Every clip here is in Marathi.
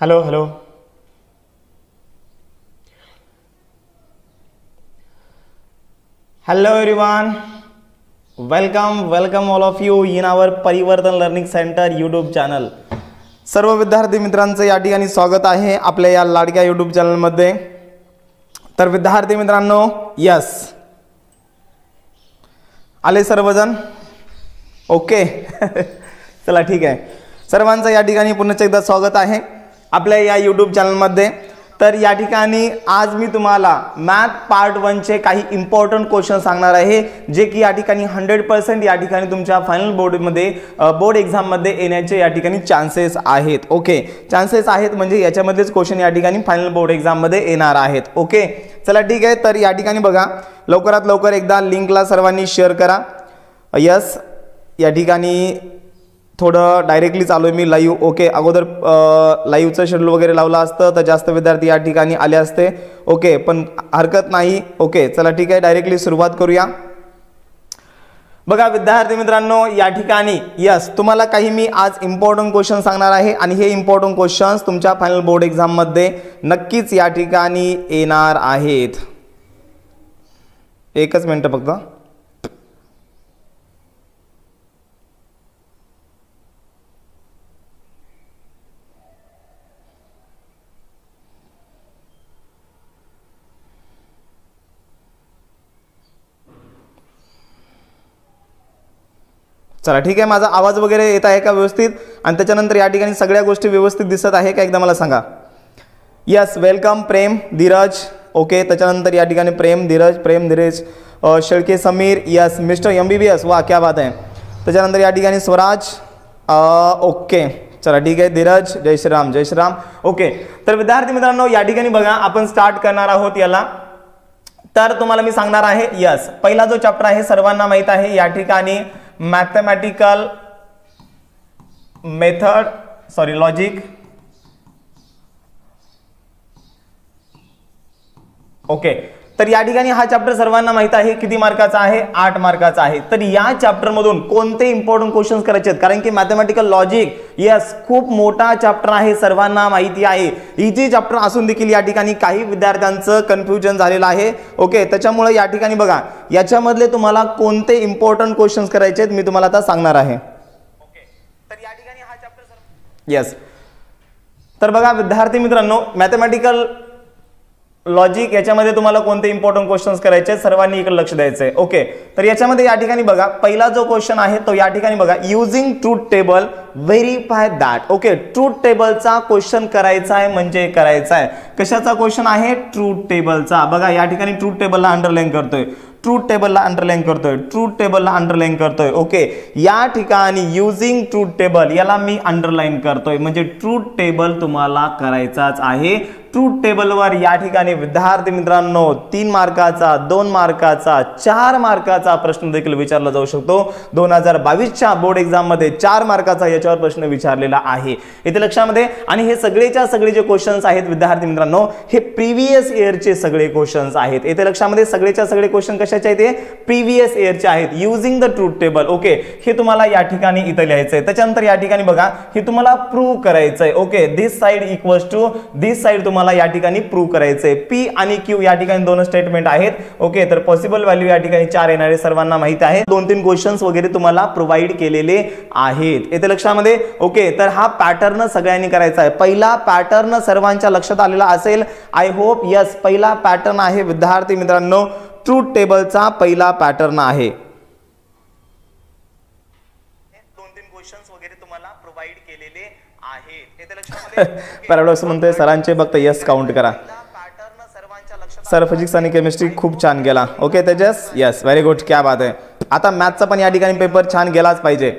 Hello, hello. Hello everyone. Welcome all of you in our परिवर्तन लर्निंग सेंटर YouTube चॅनल. सर्व विद्यार्थी मित्रांचं या ठिकाणी स्वागत आहे आपल्या या लाडक्या YouTube चॅनल मध्ये. तर विद्यार्थी मित्रांनो, यस आले सर्वजण? ओके. चला ठीक आहे. सर्वांचं या ठिकाणी पुन्हा एकदा स्वागत आहे आपल्या या YouTube चॅनल मध्ये. तर या ठिकाणी आज मी तुम्हाला मॅथ पार्ट 1 चे काही इम्पॉर्टंट क्वेश्चन सांगणार आहे जे की या ठिकाणी 100% या ठिकाणी तुमच्या फायनल बोर्ड एग्जाम मध्ये येण्याचे या ठिकाणी चान्सेस आहेत. ओके, चान्सेस आहेत म्हणजे याच्यामध्येच क्वेश्चन या ठिकाणी फायनल बोर्ड एग्जाम मध्ये येणार आहेत. ओके, चला ठीक आहे. तर या ठिकाणी बघा, लवकरात लवकर एकदा लिंकला सर्वांनी शेअर करा. यस, या ठिकाणी थोडं डायरेक्टली चालू आहे मी लाईव्ह. ओके, अगोदर लाईव्हचं शेड्यूल वगैरे लावलं असतं तर जास्त विद्यार्थी या ठिकाणी आले असते. ओके, पण हरकत नाही. ओके, चला ठीक आहे, डायरेक्टली सुरुवात करूया. बघा विद्यार्थी मित्रांनो, या ठिकाणी यस तुम्हाला काही मी आज इम्पॉर्टंट क्वेश्चन सांगणार आहे आणि हे इम्पॉर्टंट क्वेश्चन्स तुमच्या फायनल बोर्ड एग्जाम मध्ये नक्कीच या ठिकाणी येणार आहेत. एकच मिनिट फक्त. चला ठीक आहे. माझा आवाज वगैरे येत आहे का व्यवस्थित? आणि त्याच्यानंतर या ठिकाणी सगळ्या गोष्टी व्यवस्थित दिसत आहे का एकदा मला सांगा. Yes, welcome Prem Dhiraj. Okay, त्याच्यानंतर या ठिकाणी Prem Dhiraj Shelke Sameer. Yes, mister MBBS, वा क्या बात आहे. त्याच्यानंतर या ठिकाणी स्वराज. ओके, चला ठीक आहे. धीरज, जय श्रीराम. ओके, तर विद्यार्थी मित्रांनो या ठिकाणी बघा, आपण स्टार्ट करणार आहोत याला. तर तुम्हाला मी सांगणार आहे. यस, पहिला जो चॅप्टर आहे सर्वांना माहित आहे या ठिकाणी मॅथमॅटिकल मेथड लॉजिक. ओके, तर या ठिकाणी हा चॅप्टर सर्वांना माहित आहे. किती मार्काचा आहे? 8 मार्काचा आहे. तर या चॅप्टर मधून कोणते इम्पॉर्टंट क्वेश्चन्स करायचे आहेत? कारण की मॅथमॅटिकल लॉजिक यस खूप मोठा चॅप्टर आहे, सर्वांना माहिती आहे. इझी चॅप्टर असून देखील या ठिकाणी काही विद्यार्थ्यांचं कन्फ्युजन झालेलं आहे. ओके, त्याच्यामुळे या ठिकाणी बघा, याच्यामधले तुम्हाला कोणते इम्पॉर्टंट क्वेश्चन्स करायचे आहेत मी तुम्हाला आता सांगणार आहे. ओके, तर या ठिकाणी हा चॅप्टर यस. तर बघा विद्यार्थी मित्रांनो, मॅथमॅटिकल लॉजिक याच्यामध्ये तुम्हाला कोणते इम्पॉर्टंट क्वेश्चन्स करायचे सर्वांनी इकडे लक्ष द्यायचंय. ओके, तर याच्यामध्ये या ठिकाणी बघा, पहिला जो क्वेश्चन आहे तो या ठिकाणी बघा, using truth table verify that. Okay, truth टेबलचा क्वेश्चन करायचा आहे म्हणजे करायचा आहे. कशाचा क्वेश्चन आहे? ट्रूथ टेबलचा. बघा या ठिकाणी ट्रूथ टेबलला अंडरलाईन करतोय. ओके, या ठिकाणी युजिंग ट्रूथ टेबल याला मी अंडरलाईन करतोय म्हणजे ट्रूथ टेबल तुम्हाला करायचाच आहे. ट्रूथ टेबलवर या ठिकाणी विद्यार्थी मित्रांनो 3 मार्काचा, 2 मार्काचा, 4 मार्काचा प्रश्न देखील विचारला जाऊ शकतो. 2022च्या बोर्ड एग्जाम मध्ये 4 मार्काचा याच्यावर प्रश्न विचारलेला आहे इथे लक्षामध्ये. आणि हे सगळेच्या सगळे जे क्वेश्चन्स आहेत विद्यार्थी मित्रांनो, हे प्रीवियस इयरचे सगळे क्वेश्चन्स आहेत इथे लक्षामध्ये. सगळेच्या सगळे क्वेश्चन कशाचे आहेत? ते प्रीवियस इयरचे आहेत. Using the truth table. Okay, हे तुम्हाला या ठिकाणी इथे लिहायचंय. त्याच्यानंतर या ठिकाणी बघा, हे तुम्हाला प्रूव्ह करायचंय. Okay, this side equals to this side तुम्हाला या ठिकाणी प्रूव्ह करायचंय. P आणि Q या ठिकाणी दोन स्टेटमेंट आहेत. ओके, तर पॉसिबल व्हॅल्यू या ठिकाणी 4 येणारे सर्वांना माहित आहे. 2-3 क्वेश्चन्स वगैरे तुम्हाला प्रोव्हाइड केलेले आहेत इथे लक्षामध्ये. ओके, तर हा पॅटर्न सगळ्यांनी करायचा आहे. पहिला पॅटर्न सर्वांच्या लक्षात आलेला असेल आय होप. यस, पहिला पॅटर्न आहे विद्यार्थी मित्रांनो, ट्रूथ टेबलचा पहिला पॅटर्न आहे. 2-3 क्वेश्चन्स वगैरे तुम्हाला प्रोव्हाइड केलेले आहेत इथे लक्षामध्ये. पॅराडॉक्स म्हणतोय सरांचे फक्त यस काउंट करा. सर फिजिक्स आणि केमिस्ट्री खूप छान गेला. Okay Tejas, yes very good, क्या बात आहे. आता मॅथचा पण या ठिकाणी पेपर छान गेलाच पाहिजे.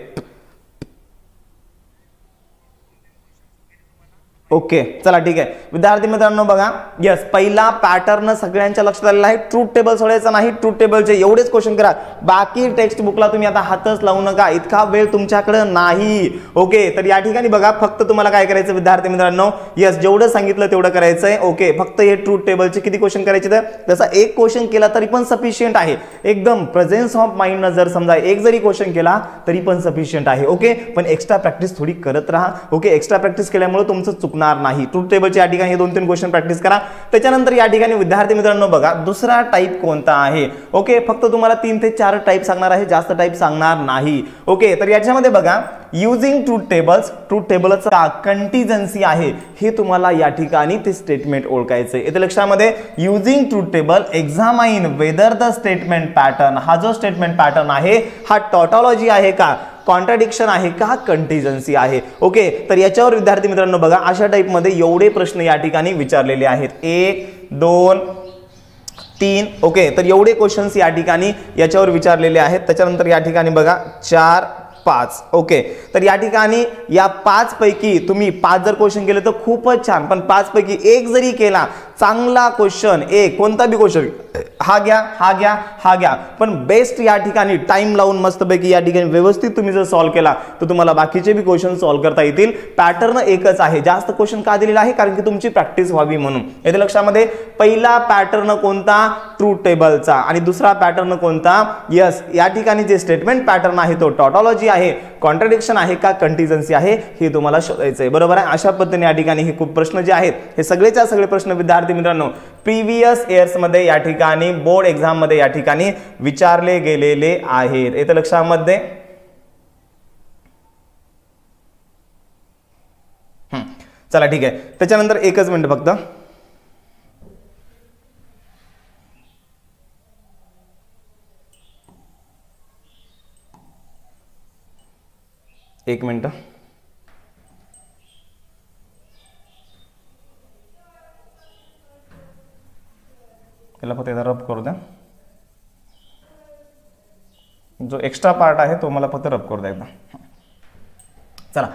ओके, चला ठीक आहे. विद्यार्थी मित्रांनो बघा, यस पहिला पॅटर्न सगळ्यांच्या लक्षात आलेला आहे. ट्रूथ टेबल सोडायचा नाही, ट्रूथ टेबलचे एवढेच क्वेश्चन करा. बाकी टेक्स्ट बुकला तुम्ही आता हातच लावू नका, इतका वेळ तुमच्याकडे नाही. ओके, तर या ठिकाणी बघा, फक्त तुम्हाला काय करायचं विद्यार्थी मित्रांनो, यस जेवढं सांगितलं तेवढं करायचंय. ओके, फक्त हे ट्रूथ टेबलचे किती क्वेश्चन करायचे तर जसा एक क्वेश्चन केला तरी पण सफिशियंट आहे. एकदम प्रेझेन्स ऑफ माइंड न जर समजा एक जरी क्वेश्चन केला तरी पण सफिशियंट आहे. ओके, पण एक्स्ट्रा प्रॅक्टिस थोडी करत राहा. ओके, एक्स्ट्रा प्रॅक्टिस केल्यामुळे तुमचं चुकणार नाही. ट्रूथ टेबलच्या या ठिकाणी हे 2-3 क्वेश्चन प्रॅक्टिस करा. त्याच्यानंतर या ठिकाणी विद्यार्थी मित्रांनो बघा दुसरा टाइप कोणता आहे. ओके, फक्त तुम्हाला 3 ते 4 टाइप सांगणार आहे, जास्त टाइप सांगणार नाही. ओके, तर याच्यामध्ये बघा युजिंग ट्रूथ टेबल्स, ट्रूथ टेबलचं का कंटिजन्सी आहे हे तुम्हाला या ठिकाणी ते स्टेटमेंट ओळखायचं आहे. इथे लक्षामध्ये using truth table examine whether the statement pattern, हा जो स्टेटमेंट पॅटर्न आहे हा टॉटॉलॉजी आहे का, कॉन्ट्राडिक्शन आहे का, कंटिजन्सी आहे. ओके, तर याच्यावर विद्यार्थी मित्रांनो बघा अशा टाइप मध्ये एवढे प्रश्न या ठिकाणी विचारलेले आहेत. 1, 2, 3. ओके, तर एवढे क्वेश्चन्स या ठिकाणी याच्यावर विचारलेले आहेत. त्याच्यानंतर या ठिकाणी बघा 4, 5. ओके, तर या ठिकाणी या 5 पैकी तुम्ही 5 जर क्वेश्चन केले तर खूपच छान, पण 5 पैकी एक जरी केला चांगला क्वेश्चन, एक कोणता बी क्वेश्चन हा घ्या, हा घ्या, हा घ्या, पण बेस्ट या ठिकाणी टाइम लावून मस्तपैकी या ठिकाणी व्यवस्थित तुम्ही जर सॉल्व्ह केला तर तुम्हाला बाकीचे बी क्वेश्चन सॉल्व्ह करता येतील. पॅटर्न एकच आहे, जास्त क्वेश्चन का दिलेला आहे कारण की तुमची प्रॅक्टिस व्हावी म्हणून. येथे लक्षामध्ये पहिला पॅटर्न कोणता, ट्रूथ टेबलचा, आणि दुसरा पॅटर्न कोणता, यस या ठिकाणी जे स्टेटमेंट पॅटर्न आहे तो टॉटॉलॉजी आहे, कॉन्ट्राडिक्शन आहे का, कंटिजन्सी आहे हे तुम्हाला शोधायचं आहे. बरोबर आहे. अशा पद्धतीने या ठिकाणी हे खूप प्रश्न जे आहेत हे सगळेच्या सगळे प्रश्न विद्यार्थी मित्रांनो प्रीवियस इयर्स मध्ये या ठिकाणी बोर्ड एक्झाम मध्ये या ठिकाणी विचारले गेलेले आहेत. येथे लक्षामध्ये चला ठीक आहे. त्याच्यानंतर एकच मिनिट फक्त, एक मिनिट, याला फक्त एकदा रब करू द्या. जो एक्स्ट्रा पार्ट आहे तो मला फक्त रब करू द्या एकदा. चला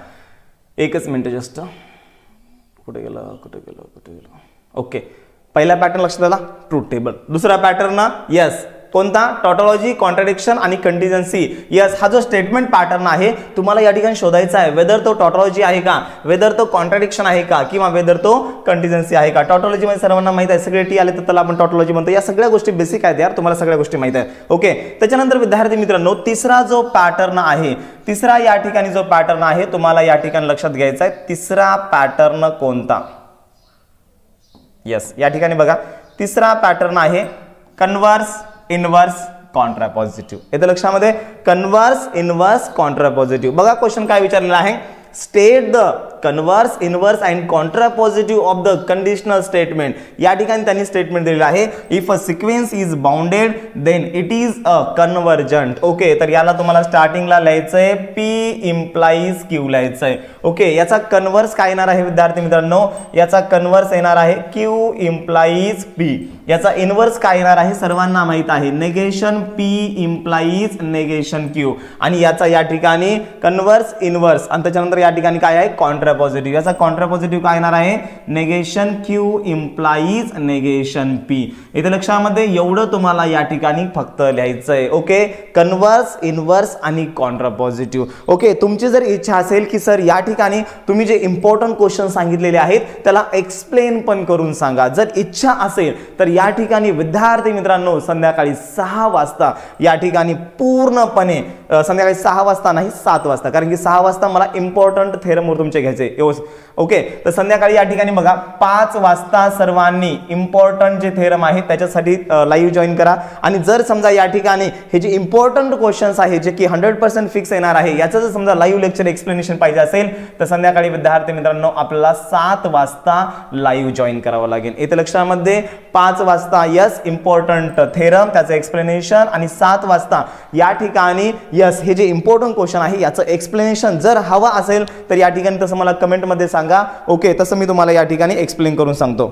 एकच मिनिट जस्ट, कुठे गेला कुठे गेला कुठे गेला. ओके, पहिला पॅटर्न लक्षात आला, ट्रूथ टेबल. दुसरा पॅटर्न ना, यस कोणता, टॉटॉलॉजी, कॉन्ट्राडिक्शन आणि कंटिजन्सी. यस, हा जो स्टेटमेंट पॅटर्न आहे तुम्हाला या ठिकाणी शोधायचा आहे, वेदर तो टॉटॉलॉजी आहे का, वेदर तो कॉन्ट्राडिक्शन आहे का, किंवा वेदर तो कंटिजन्सी आहे का. टॉटॉलॉजी मध्ये सर्वांना माहित आहे, सगळे टी आले तर त्याला आपण टॉटॉलॉजी म्हणतो. या सगळ्या गोष्टी बेसिक आहेत यार, तुम्हाला सगळ्या गोष्टी माहित आहेत. ओके, त्याच्यानंतर विद्यार्थी मित्रांनो तिसरा जो पॅटर्न आहे, तिसरा या ठिकाणी जो पॅटर्न आहे तुम्हाला या ठिकाणी लक्षात घ्यायचा आहे. तिसरा पॅटर्न कोणता, यस या ठिकाणी बघा तिसरा पॅटर्न आहे कन्व्हर्स, इनवर्स, कॉन्ट्रापॉझिटिव्ह. येथे लक्षामध्ये कन्व्हर्स, इनवर्स, कॉन्ट्रापॉझिटिव्ह. बघा क्वेश्चन काय विचारलेला आहे, state the converse, inverse and contrapositive of the conditional statement. या ठिकाणी त्यांनी स्टेटमेंट दिलेलं आहे, if a sequence is bounded then it is a convergent. Okay, तर याला तुम्हाला स्टार्टिंगला लिहायचंय P इम्प्लाइज Q लिहायचंय. ओके, याचा कन्व्हर्स काय येणार आहे विद्यार्थी मित्रांनो, याचा कन्व्हर्स येणार आहे Q इम्प्लाइज P. याचा इनवर्स काय येणार आहे सर्वांना माहित आहे, negation P implies negation Q. आणि याचा या ठिकाणी कन्व्हर्स, इनवर्स आणि त्याच्यानंतर या ठिकाणी काय आहे कॉन्ट्रापॉझिटिव्ह. याचा कॉन्ट्रापॉझिटिव्ह काय येणार आहे, negation Q implies negation P. इथे लक्षामध्ये एवढं तुम्हाला या ठिकाणी फक्त लिहायचंय. ओके, कन्व्हर्स, इनवर्स आणि कॉन्ट्रापॉझिटिव्ह. ओके, तुमची जर इच्छा असेल की सर या ठिकाणी तुम्ही जे इम्पॉर्टंट क्वेश्चन सांगितलेले आहेत त्याला एक्सप्लेन पण करून सांगा, जर इच्छा असेल तर या ठिकाणी विद्यार्थी मित्रांनो संध्याकाळी 6 वाजता या ठिकाणी पूर्णपणे, संध्याकाळी 6 वाजता नाही 7 वाजता, कारण की 6 वाजता मला इम्पॉर्टंट थेरम तुमचे घ्यायचे. ओके, तर संध्याकाळी या ठिकाणी बघा 5 वाजता सर्वांनी इम्पॉर्टंट जे थेरम आहे त्याच्यासाठी लाईव्ह जॉईन करा. आणि जर समजा या ठिकाणी हे जे इम्पॉर्टंट क्वेश्चन्स आहे जे की 100% फिक्स येणार आहे, याचं जर समजा लाईव्ह लेक्चर एक्सप्लेनेशन पाहिजे असेल तर संध्याकाळी विद्यार्थी मित्रांनो आपल्याला 7 वाजता लाईव्ह जॉईन करावं लागेल. इथे लक्षामध्ये 5 वाजता यस इम्पॉर्टंट थेरम त्याचं एक्सप्लेनेशन, आणि 7 वाजता या ठिकाणी यस हे जे इम्पॉर्टंट क्वेश्चन आहे याचं एक्सप्लेनेशन. जर हवा असेल तर या ठिकाणी तसं मला कमेंट मध्ये सांगा. ओके, तसं मी तुम्हाला या ठिकाणी एक्सप्लेन करून सांगतो.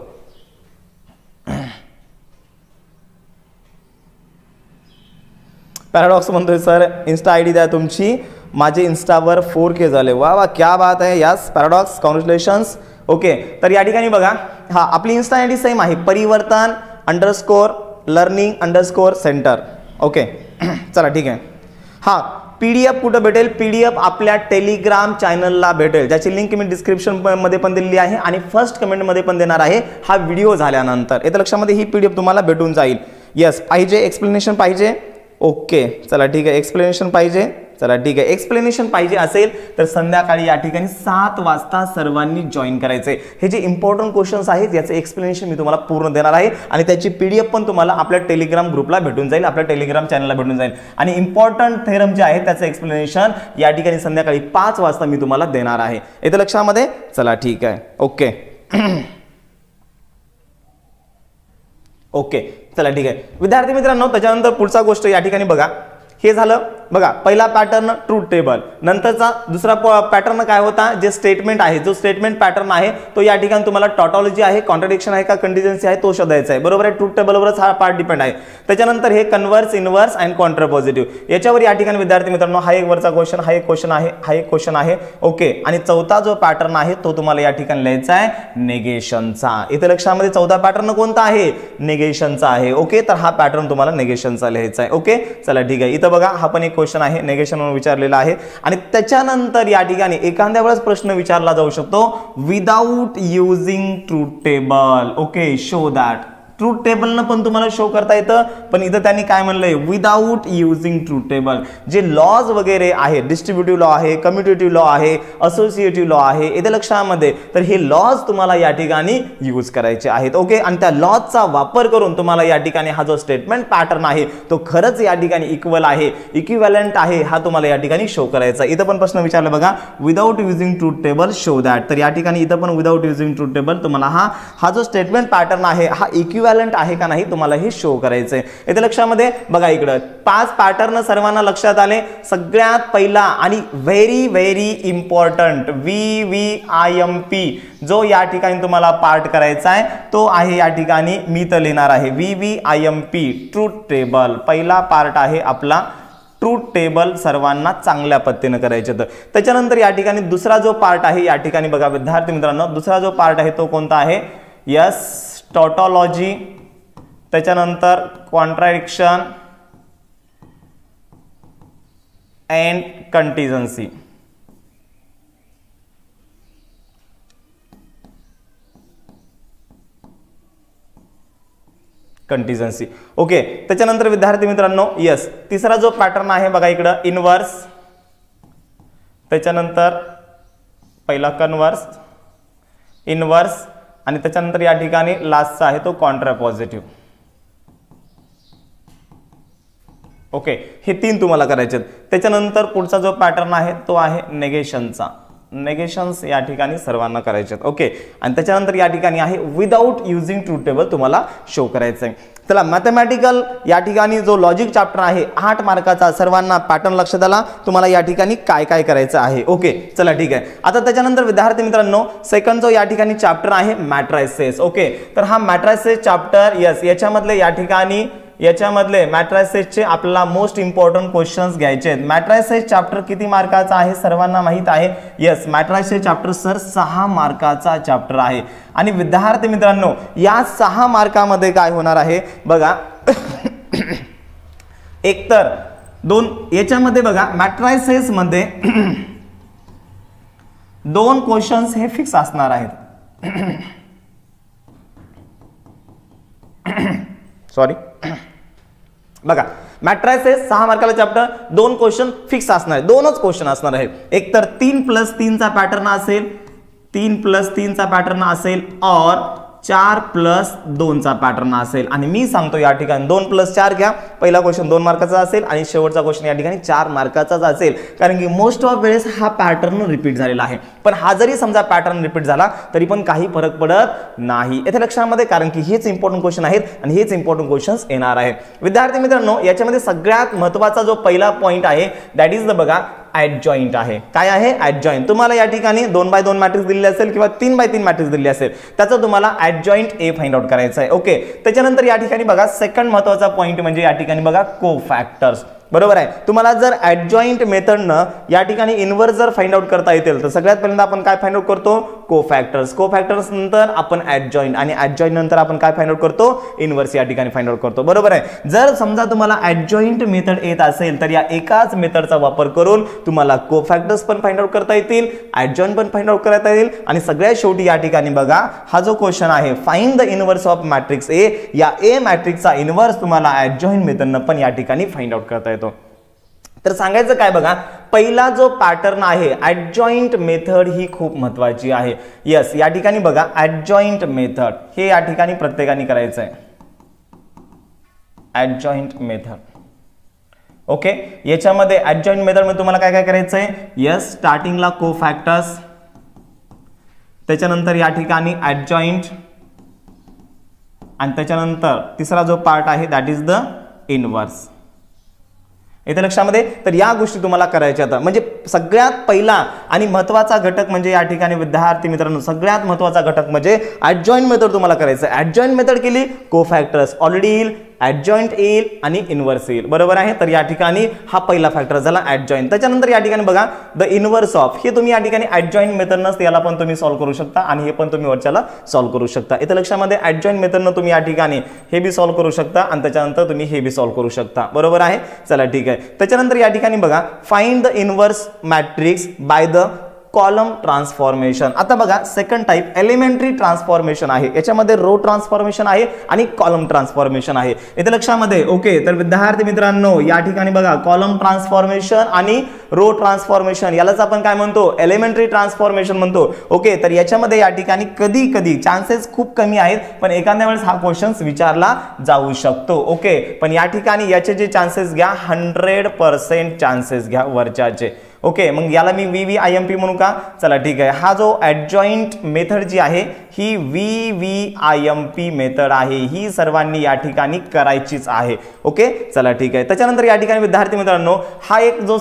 पॅराडॉक्स म्हणतोय सर इन्स्टा आयडी द्या तुमची, माझे इन्स्टावर 4K झाले. वा वा, क्या बात आहे. Yes paradox, congratulations. ओके, तर या ठिकाणी बघा हा आपली इन्स्टा आयडी सेम आहे, परिवर्तन _लर्निंग_ सेंटर. ओके, चला ठीक आहे. हा PDF कुठं भेटेल, PDF आपल्या टेलिग्राम चॅनलला भेटेल, ज्याची लिंक मी डिस्क्रिप्शन मध्ये पण दिलेली आहे आणि फर्स्ट कमेंट मध्ये पण देणार आहे हा व्हिडिओ झाल्यानंतर. येत्या लक्षामध्ये ही PDF तुम्हाला भेटून जाईल. यस, पाहिजे एक्सप्लेनेशन पाहिजे. ओके, चला ठीक आहे, एक्सप्लेनेशन पाहिजे. चला ठीक आहे, एक्सप्लेनेशन पाहिजे असेल तर संध्याकाळी या ठिकाणी 7 वाजता सर्वांनी जॉईन करायचे. हे जे इम्पॉर्टंट क्वेश्चन्स आहेत याचं एक्सप्लेनेशन मी तुम्हाला पूर्ण देणार आहे आणि त्याची PDF पण तुम्हाला आपल्या टेलिग्राम ग्रुपला भेटून जाईल, आपल्या टेलिग्राम चॅनलला भेटून जाईल. आणि इम्पॉर्टंट थेरम जे आहे त्याचं एक्सप्लेनेशन या ठिकाणी संध्याकाळी 5 वाजता मी तुम्हाला देणार आहे. येतं लक्षामध्ये? चला ठीक आहे, ओके ओके चला ठीक आहे विद्यार्थी मित्रांनो. त्याच्यानंतर पुढचा गोष्ट या ठिकाणी बघा, हे झालं बघा पहिला पॅटर्न ट्रूथ टेबल. नंतरचा दुसरा पॅटर्न काय होता, जे स्टेटमेंट आहे, जो स्टेटमेंट पॅटर्न आहे तो या ठिकाणी तुम्हाला टॉटॉलॉजी आहे, कॉन्ट्रडिक्शन आहे का कंटिजेन्सी आहे तो शोधायचा आहे. बरोबर आहे, ट्रूथ टेबलवरच हा पार्ट डिपेंड आहे. त्याच्यानंतर हे कन्व्हर्स, इनव्हर्स अँड कॉन्ट्रापॉझिटिव्ह याच्यावर या ठिकाणी विद्यार्थी मित्रांनो हा एक वरचा क्वेश्चन, हा एक क्वेश्चन आहे, हा एक क्वेश्चन आहे. ओके, आणि चौथा जो पॅटर्न आहे तो तुम्हाला या ठिकाणी लिहायचा आहे निगेशनचा. इथे लक्षामध्ये चौथा पॅटर्न कोणता आहे, निगेशनचा आहे. ओके, तर हा पॅटर्न तुम्हाला निगेशनचा लिहायचा आहे. ओके चला ठीक आहे. इथं बघा हा पण एक क्वेश्चन आहे, निगेशन म्हणून विचारलेला आहे. आणि त्याच्यानंतर या ठिकाणी एखाद्या वेळेस प्रश्न विचारला जाऊ शकतो without using truth table. Okay, show that. Truth टेबलनं पण तुम्हाला शो करता येतं, पण इथं त्यांनी काय म्हणलंय, विदाउट युजिंग ट्रूथ टेबल. जे लॉज वगैरे आहे, डिस्ट्रीब्युटिव्ह लॉ आहे, कम्युटेटिव्ह लॉ आहे, असोसिएटिव्ह लॉ आहे, इथे लक्षामध्ये तर हे लॉज तुम्हाला या ठिकाणी यूज करायचे आहेत. ओके, आणि त्या लॉजचा वापर करून तुम्हाला या ठिकाणी हा जो स्टेटमेंट पॅटर्न आहे तो खरंच या ठिकाणी इक्वल आहे, इक्विव्हॅलंट आहे, हा तुम्हाला या ठिकाणी शो करायचा. इथं पण प्रश्न विचारला बघा, without using truth table show that. तर या ठिकाणी इथं पण विदाउट युजिंग ट्रूथ टेबल तुम्हाला हा जो स्टेटमेंट पॅटर्न आहे हा इक्विव्हॅलंट आहे का नाही तुम्हाला हे शो करायचंय. इथे लक्षामध्ये बघा, इकडं 5 पॅटर्न सर्वांना लक्षात आले. सगळ्यात पहिला आणि व्हेरी व्हेरी इम्पॉर्टंट VVIMP जो या ठिकाणी तुम्हाला पार्ट करायचा आहे तो आहे या ठिकाणी मी तर लिहिणार आहे VVIMP ट्रूथ टेबल. पहिला पार्ट आहे आपला ट्रूथ टेबल, सर्वांना चांगल्या पद्धतीने करायचे. तर त्याच्यानंतर या ठिकाणी दुसरा जो पार्ट आहे या ठिकाणी बघा विद्यार्थी मित्रांनो, दुसरा जो पार्ट आहे तो कोणता आहे, यस टॉटॉलॉजी. त्याच्यानंतर कॉन्ट्राडिक्शन अँड कंटिजेन्सी. कंटिजेन्सी ओके. त्याच्यानंतर विद्यार्थी मित्रांनो यस तिसरा जो पॅटर्न आहे बघा इकडं इनव्हर्स, त्याच्यानंतर पहिला कन्व्हर्स, इनव्हर्स आणि त्याच्यानंतर या ठिकाणी लास्टचा आहे तो कॉन्ट्रापॉझिटिव्ह. ओके, हे 3 तुम्हाला करायचे. त्याच्यानंतर पुढचा जो पॅटर्न आहे तो आहे नेगेशनचा. नेगेशन्स या ठिकाणी सर्वांना करायचे. ओके, आणि त्याच्यानंतर या ठिकाणी आहे विदाउट युजिंग ट्रूथ टेबल तुम्हाला शो करायचं आहे. चला मॅथमॅटिकल या ठिकाणी जो लॉजिक चॅप्टर आहे 8 मार्काचा, सर्वांना पॅटर्न लक्षात आला तुम्हाला या ठिकाणी काय काय करायचं आहे. ओके चला ठीक आहे. आता त्याच्यानंतर विद्यार्थी मित्रांनो सेकंड जो या ठिकाणी चॅप्टर आहे मॅट्रायसेस. ओके, तर हा मॅट्रायसेस चॅप्टर यस याच्यामधले या ठिकाणी याच्यामधले मॅट्रायसेसचे आपल्याला मोस्ट इम्पॉर्टंट क्वेश्चन्स घ्यायचे आहेत. मॅट्रायसेस चॅप्टर किती मार्काचा आहे सर्वांना माहित आहे. यस मॅट्रायसेस चॅप्टर सर 6 मार्काचा चॅप्टर आहे. आणि विद्यार्थी मित्रांनो या 6 मार्कामध्ये काय होणार आहे बघा एकतर 2 याच्यामध्ये बघा मॅट्रायसेस मध्ये 2 क्वेश्चन्स हे फिक्स असणार आहेत. सॉरी बघा मॅट्रायसेस 6 मार्काला चॅप्टर 2 क्वेश्चन फिक्स असणार आहे, 2च क्वेश्चन असणार आहे. एक तर 3+3 चा पॅटर्न असेल, 3+3 चा पॅटर्न असेल और 4+2 चा पॅटर्न असेल. आणि मी सांगतो या ठिकाणी 2+4 घ्या. पहिला क्वेश्चन 2 मार्काचा असेल आणि शेवटचा क्वेश्चन या ठिकाणी 4 मार्काचाच असेल, कारण की मोस्ट ऑफ वेळेस हा पॅटर्न रिपीट झालेला आहे. पण हा जरी समजा पॅटर्न रिपीट झाला तरी पण काही फरक पडत नाही येथे लक्षामध्ये, कारण की हेच इम्पॉर्टंट क्वेश्चन आहेत आणि हेच इम्पॉर्टंट क्वेश्चन्स येणार आहे. विद्यार्थी मित्रांनो याच्यामध्ये सगळ्यात महत्त्वाचा जो पहिला पॉइंट आहे दॅट इज द बघा ऍडजॉइंट आहे. काय आहे ऍडजॉइंट. तुम्हाला या ठिकाणी 2x2 मॅट्रिक्स दिलेली असेल किंवा 3x3 मॅट्रिक्स दिलेली असेल त्याचं तुम्हाला ऍडजॉइंट ए फाइंड आउट करायचं आहे. ओके, त्याच्यानंतर या ठिकाणी बघा सेकंड महत्त्वाचा पॉइंट म्हणजे या ठिकाणी बघा कोफॅक्टर्स. बरोबर आहे. तुम्हाला जर ऍडजॉइंट मेथडनं या ठिकाणी इनव्हर्स जर फाइंड आउट करता येतील तर सगळ्यात पहिल्यांदा आपण काय फाइंड आउट करतो, कोफॅक्टर्स. कोफॅक्टर्स नंतर आपण ऍडजॉइंट आणि ऍडजॉइंट नंतर आपण काय फाइंड आउट करतो, इनव्हर्स या ठिकाणी फाइंड आउट करतो. बरोबर आहे. जर समजा तुम्हाला ऍडजॉइंट मेथड येत असेल तर या एकाच मेथडचा वापर करून तुम्हाला कोफॅक्टर्स पण फाइंड आउट करता येतील, ऍडजॉइंट पण फाइंड आउट करता येईल. आणि सगळ्यात शेवटी या ठिकाणी बघा हा जो क्वेश्चन आहे find the inverse of matrix A, या ए मॅट्रिक्सचा इनव्हर्स तुम्हाला ऍडजॉइंट मेथडनं पण या ठिकाणी फाइंड आउट करता येतो. तर सांगायचं काय बघा, पहिला जो पॅटर्न आहे ॲडजॉइंट मेथड ही खूप महत्वाची आहे. यस, या ठिकाणी बघा ॲडजॉइंट मेथड हे या ठिकाणी प्रत्येकाने करायचं आहे. ॲडजॉइंट मेथड. ओके, याच्यामध्ये ॲडजॉइंट मेथड मध्ये तुम्हाला काय काय करायचं आहे. यस, स्टार्टिंगला कोफॅक्टर्स, त्याच्यानंतर या ठिकाणी ॲडजॉइंट, आणि त्याच्यानंतर तिसरा जो पार्ट आहे दॅट इज द इनवर्स. इथे लक्षामध्ये, तर या गोष्टी तुम्हाला करायच्या आहेत. म्हणजे सगळ्यात पहिला आणि महत्त्वाचा घटक म्हणजे या ठिकाणी विद्यार्थी मित्रांनो, सगळ्यात महत्त्वाचा घटक म्हणजे ॲडजॉइंट मेथड तुम्हाला करायचं आहे. ॲडजॉइंट मेथड केली, कोफॅक्टर्स ऑलरेडी येईल, ॲडजॉइंट येईल आणि इनवर्स येईल. बरोबर आहे. तर या ठिकाणी हा पहिला फॅक्टर झाला ॲडजॉइंट. त्याच्यानंतर या ठिकाणी बघा द इनवर्स ऑफ, हे तुम्ही या ठिकाणी ॲडजॉइंट मेथडनं याला पण तुम्ही सॉल्व्ह करू शकता आणि हे पण तुम्ही वरच्याला सॉल्व्ह करू शकता. इथे लक्षामध्ये ॲडजॉइंट मेथडनं तुम्ही या ठिकाणी हे बी सॉल्व्ह करू शकता आणि त्याच्यानंतर तुम्ही हे बी सॉल्व्ह करू शकता. बरोबर आहे. चला ठीक आहे. त्याच्यानंतर या ठिकाणी बघा find the inverse matrix by the column transformation. आता बघा सेकंड टाइप एलिमेंटरी ट्रान्सफॉर्मेशन आहे, याच्यामध्ये रो ट्रान्सफॉर्मेशन आहे आणि कॉलम ट्रान्सफॉर्मेशन आहे. इथे लक्षामध्ये ओके. तर विद्यार्थी मित्रांनो या ठिकाणी बघा कॉलम ट्रान्सफॉर्मेशन आणि रो ट्रान्सफॉर्मेशन यालाच आपण काय म्हणतो, एलिमेंटरी ट्रान्सफॉर्मेशन म्हणतो. ओके, तर याच्यामध्ये या ठिकाणी कधी कधी चान्सेस खूप कमी आहेत, पण एखाद्या वेळेस हा क्वेश्चन विचारला जाऊ शकतो. ओके, पण या ठिकाणी याचे जे चान्सेस घ्या 100% चान्सेस घ्या वरच्याचे. ओके, मग याला मी VVIMP म्हणू का. चला ठीक आहे. हा जो ॲडजॉइंट मेथड जी आहे ही VVIMP मेथड आहे, ही सर्वांनी या ठिकाणी करायचीच आहे. ओके, चला ठीक आहे. त्याच्यानंतर या ठिकाणी विद्यार्थी मित्रांनो हा एक जो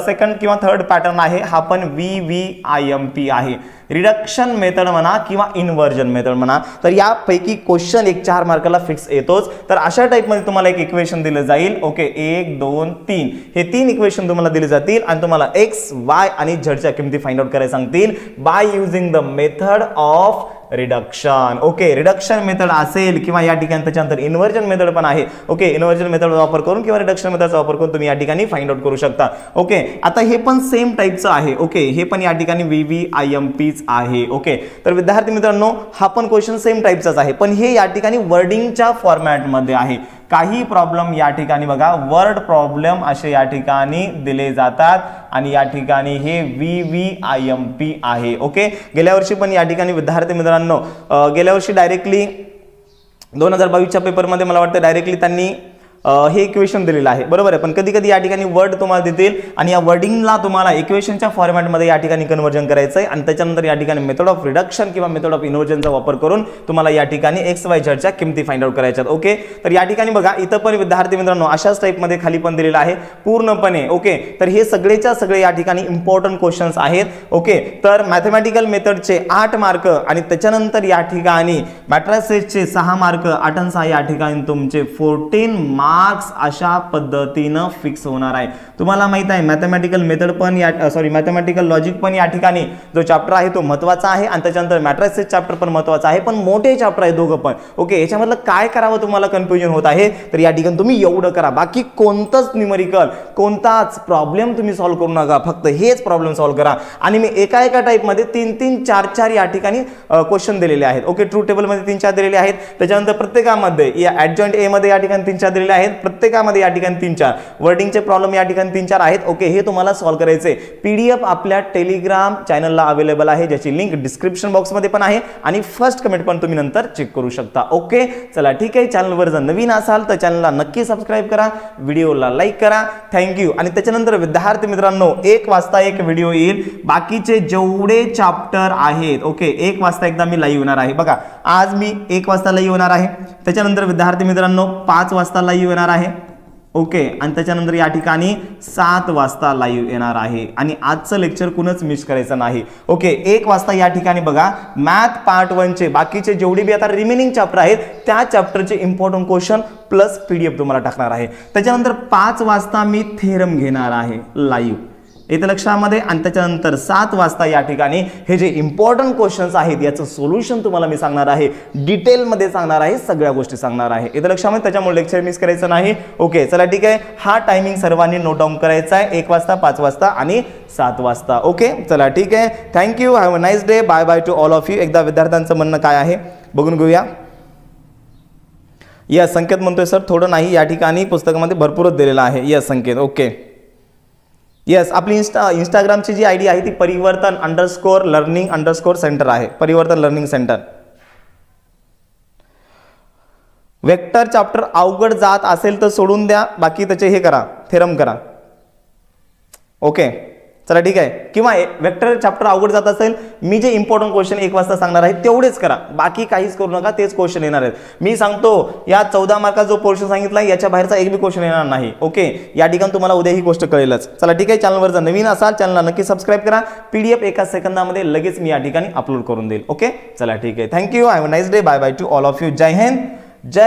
सेकंड किंवा थर्ड पॅटर्न आहे हा पण VVIMP आहे. रिडक्शन मेथड म्हणा किंवा इन्व्हर्जन मेथड म्हणा, तर यापैकी क्वेश्चन एक 4 मार्काला फिक्स येतोच. तर अशा टाइपमध्ये तुम्हाला एक इक्वेशन दिलं जाईल. ओके, 1 2 3 हे 3 इक्वेशन तुम्हाला दिले जातील आणि तुम्हाला एक्स वाय आणि झेडच्या किमती फाइंड आउट करायला सांगतील by using the method of reduction. Okay, reduction method असेल किंवा या ठिकाणी त्याच्यानंतर इन्व्हर्जन मेथड पण आहे. ओके, इन्व्हर्जन मेथड वापर करून किंवा रिडक्शन मेथडचा वापर करून तुम्ही या ठिकाणी फाइंड आउट करू शकता. ओके, आता हे पण सेम टाइपचं आहे. ओके, हे पण या ठिकाणी VVIMPच आहे. ओके, तर विद्यार्थी मित्रांनो हा पण क्वेश्चन सेम टाइपचाच आहे, पण हे या ठिकाणी वर्डिंगच्या फॉर्मॅटमध्ये आहे. काही प्रॉब्लेम या ठिकाणी बघा वर्ड प्रॉब्लेम असे या ठिकाणी दिले जातात आणि या ठिकाणी हे VVIMP आहे. ओके, गेल्या वर्षी पण या ठिकाणी विद्यार्थी मित्रांनो गेल्या वर्षी डायरेक्टली 2022च्या पेपरमध्ये मला वाटतं डायरेक्टली त्यांनी हे इक्वेशन दिलेलं आहे. बरोबर आहे, पण कधी कधी या ठिकाणी वर्ड तुम्हाला देतील आणि या वर्डिंगला तुम्हाला इक्वेशनच्या फॉर्मॅटमध्ये या ठिकाणी कन्वर्जन करायचं आहे आणि त्याच्यानंतर या ठिकाणी मेथड ऑफ रिडक्शन किंवा मेथड ऑफ इन्व्हर्जनचा वापर करून तुम्हाला या ठिकाणी एक्स वाय झेडच्या किमती फाइंड आउट करायच्यात. ओके, तर या ठिकाणी बघा इथं पण विद्यार्थी मित्रांनो अशाच टाइपमध्ये खाली पण दिलेलं आहे पूर्णपणे. ओके, तर हे सगळेच्या सगळे या ठिकाणी इम्पॉर्टंट क्वेश्चन्स आहेत. ओके, तर मॅथमॅटिकल मेथडचे 8 मार्क आणि त्याच्यानंतर या ठिकाणी मॅट्रिसेसचे 6 मार्क, 8 आणि 6 या ठिकाणी तुमचे 14 मार्क्स अशा पद्धतीनं फिक्स होणार आहे. तुम्हाला माहित आहे मॅथमॅटिकल मेथड पण मॅथमॅटिकल लॉजिक पण या ठिकाणी जो चॅप्टर आहे तो महत्त्वाचा आहे आणि त्याच्यानंतर मॅट्रिसेस चॅप्टर पण महत्त्वाचा आहे, पण मोठे चॅप्टर आहे दोघं पण. ओके, याच्यामधलं काय करावं तुम्हाला कन्फ्युजन होत आहे, तर या ठिकाणी तुम्ही एवढं करा, बाकी कोणतंच न्यूमेरिकल कोणताच प्रॉब्लेम तुम्ही सॉल्व्ह करू नका, फक्त हेच प्रॉब्लेम सॉल्व्ह करा. आणि मी एका टाइपमध्ये 3-3, 4-4 या ठिकाणी क्वेश्चन दिलेले आहेत. ओके, ट्रू टेबलमध्ये 3-4 दिलेले आहेत, त्याच्यानंतर प्रत्येकामध्ये या ॲडजॉइंट ए मध्ये या ठिकाणी 3-4 दिलेले आहेत, प्रत्येकामध्ये या ठिकाणी 3-4 वर्डिंगचे प्रॉब्लेम या ठिकाणी 3-4 आहेत. ओके, हे तुम्हाला सॉल्व्ह करायचे. PDF आपल्या टेलिग्राम चॅनलला अवेलेबल आहे, ज्याची लिंक डिस्क्रिप्शन बॉक्समध्ये पण आहे आणि फर्स्ट कमेंट पण तुम्ही नंतर चेक करू शकता. ओके, चला ठीक आहे. चॅनलवर जर नवीन असाल तर चॅनलला नक्की सबस्क्राईब करा, व्हिडिओला लाईक करा. थँक्यू. आणि त्याच्यानंतर विद्यार्थी मित्रांनो 1 वाजता एक व्हिडिओ येईल, बाकीचे जेवढे चॅप्टर आहेत. ओके, 1 वाजता एकदा मी लाईव्ह होणार आहे. बघा आज मी 1 वाजता लाईव्ह होणार आहे, त्याच्यानंतर विद्यार्थी मित्रांनो 5 वाजता लाईव्ह येणार आहे. ओके, आणि त्याच्यानंतर या ठिकाणी 7 वाजता लाईव्ह येणार आहे आणि आजचं लेक्चर कुणच मिस करायचं नाही. ओके, 1 वाजता या ठिकाणी बघा मॅथ पार्ट 1 चे बाकीचे जेवढे बी आता रिमेनिंग चॅप्टर आहेत त्या चॅप्टरचे इम्पॉर्टंट क्वेश्चन प्लस PDF तुम्हाला टाकणार आहे. त्याच्यानंतर 5 वाजता मी थेरम घेणार आहे लाईव्ह, इथे लक्षामध्ये. आणि त्याच्यानंतर 7 वाजता या ठिकाणी हे जे इम्पॉर्टंट क्वेश्चन्स आहेत याचं सोल्युशन तुम्हाला मी सांगणार आहे, डिटेलमध्ये सांगणार आहे, सगळ्या गोष्टी सांगणार आहे. इथे लक्षामध्ये, त्याच्यामुळे लेक्चर मिस करायचं नाही. ओके, चला ठीक आहे. हा टायमिंग सर्वांनी नोट डाऊन करायचा आहे, 1 वाजता, 5 वाजता आणि 7 वाजता. ओके, चला ठीक आहे. Thank you. Have a nice day. Bye bye to all of you. एकदा विद्यार्थ्यांचं म्हणणं काय आहे बघून घेऊया. यस, संकेत म्हणतोय सर थोडं नाही, या ठिकाणी पुस्तकामध्ये भरपूरच दिलेलं आहे. यस संकेत. ओके, येस, आपली इंस्टाग्रामची जी आयडी आहे ती परिवर्तन_लर्निंग_सेंटर आहे, परिवर्तन लर्निंग सेंटर. वेक्टर चॅप्टर अवघड जात असेल तर सोडून द्या, बाकी त्याचे हे करा, थेरम करा. ओके चला ठीक आहे. किंवा वेक्टर चॅप्टर अवघड जात असेल, मी जे इम्पॉर्टंट क्वेश्चन 1 वाजता सांगणार आहे तेवढेच करा, बाकी काहीच करू नका, तेच क्वेश्चन येणार आहेत. मी सांगतो या 14 मार्काचा जो पोर्शन सांगितला याच्या बाहेरचा एक बी क्वेश्चन येणार नाही. ओके, या ठिकाणी तुम्हाला उद्या ही गोष्ट कळेलच. चला ठीक आहे, चॅनलवर जर नवीन असाल चॅनलला नक्की सबस्क्राईब करा. PDF एका सेकंदामध्ये लगेच मी या ठिकाणी अपलोड करून देईल. ओके चला ठीक आहे, thank you, have a nice day, bye bye to all of you. Jai Hind.